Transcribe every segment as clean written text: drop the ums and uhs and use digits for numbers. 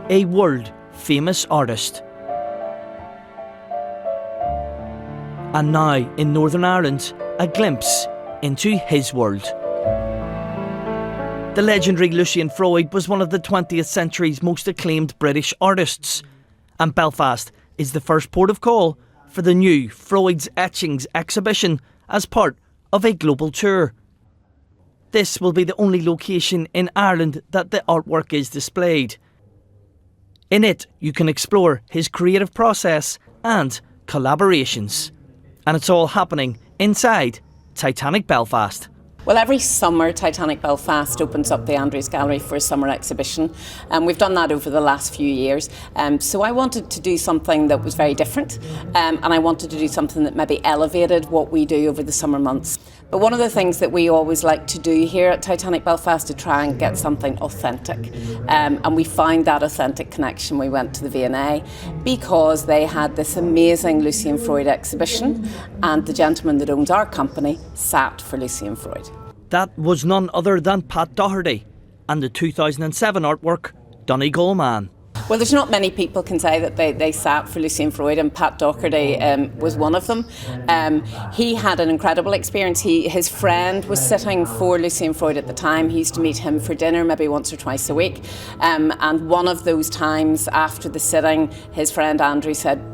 a world-famous artist. And now, in Northern Ireland, a glimpse into his world. The legendary Lucian Freud was one of the 20th century's most acclaimed British artists, and Belfast is the first port of call for the new Freud's Etchings exhibition as part of a global tour. This will be the only location in Ireland that the artwork is displayed. In it, you can explore his creative process and collaborations. And it's all happening inside Titanic Belfast. Well, every summer Titanic Belfast opens up the Andrews Gallery for a summer exhibition, and we've done that over the last few years. So I wanted to do something that was very different, and I wanted to do something that maybe elevated what we do over the summer months. But one of the things that we always like to do here at Titanic Belfast is to try and get something authentic. And we found that authentic connection. We went to the V&A because they had this amazing Lucian Freud exhibition, and the gentleman that owns our company sat for Lucian Freud. That was none other than Pat Doherty and the 2007 artwork Donegal Man. Well, there's not many people can say that they sat for Lucian Freud, and Pat Doherty was one of them. He had an incredible experience. His friend was sitting for Lucian Freud at the time. He used to meet him for dinner maybe once or twice a week. And one of those times after the sitting, his friend Andrew said,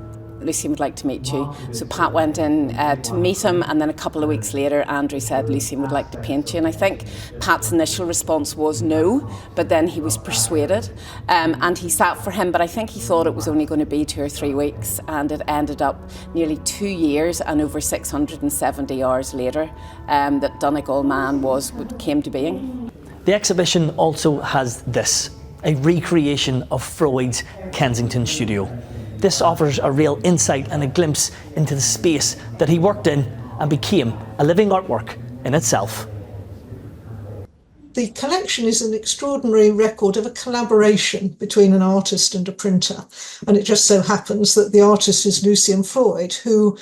Lucian would like to meet you. So Pat went in to meet him, and then a couple of weeks later Andrew said Lucian would like to paint you, and I think Pat's initial response was no, but then he was persuaded and he sat for him, but I think he thought it was only going to be 2 or 3 weeks, and it ended up nearly 2 years and over 670 hours later that Donegal Man came to being. The exhibition also has this, a recreation of Freud's Kensington studio. This offers a real insight and a glimpse into the space that he worked in and became a living artwork in itself. The collection is an extraordinary record of a collaboration between an artist and a printer. And it just so happens that the artist is Lucian Freud, who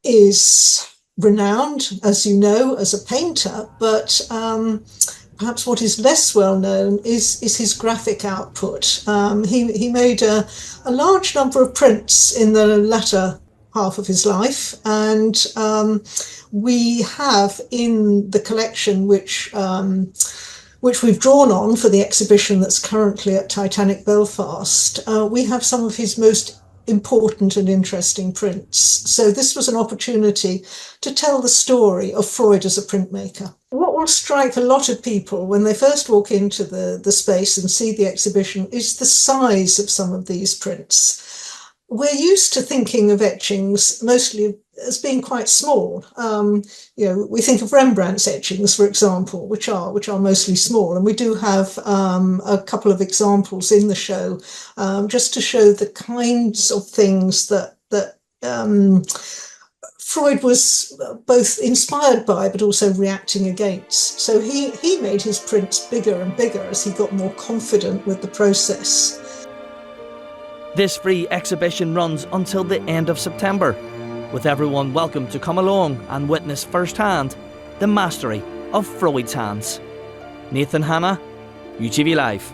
is renowned, as you know, as a painter, but perhaps what is less well known is his graphic output. He made a large number of prints in the latter half of his life, and we have in the collection, which we've drawn on for the exhibition that's currently at Titanic Belfast, we have some of his most important and interesting prints. So this was an opportunity to tell the story of Freud as a printmaker. What will strike a lot of people when they first walk into the space and see the exhibition is the size of some of these prints. We're used to thinking of etchings mostly as being quite small. We think of Rembrandt's etchings, for example, which are mostly small, and we do have a couple of examples in the show, just to show the kinds of things that Freud was both inspired by but also reacting against. So he made his prints bigger and bigger as he got more confident with the process. This free exhibition runs until the end of September, with everyone welcome to come along and witness firsthand the mastery of Freud's hands. Nathan Hanna, UTV Live.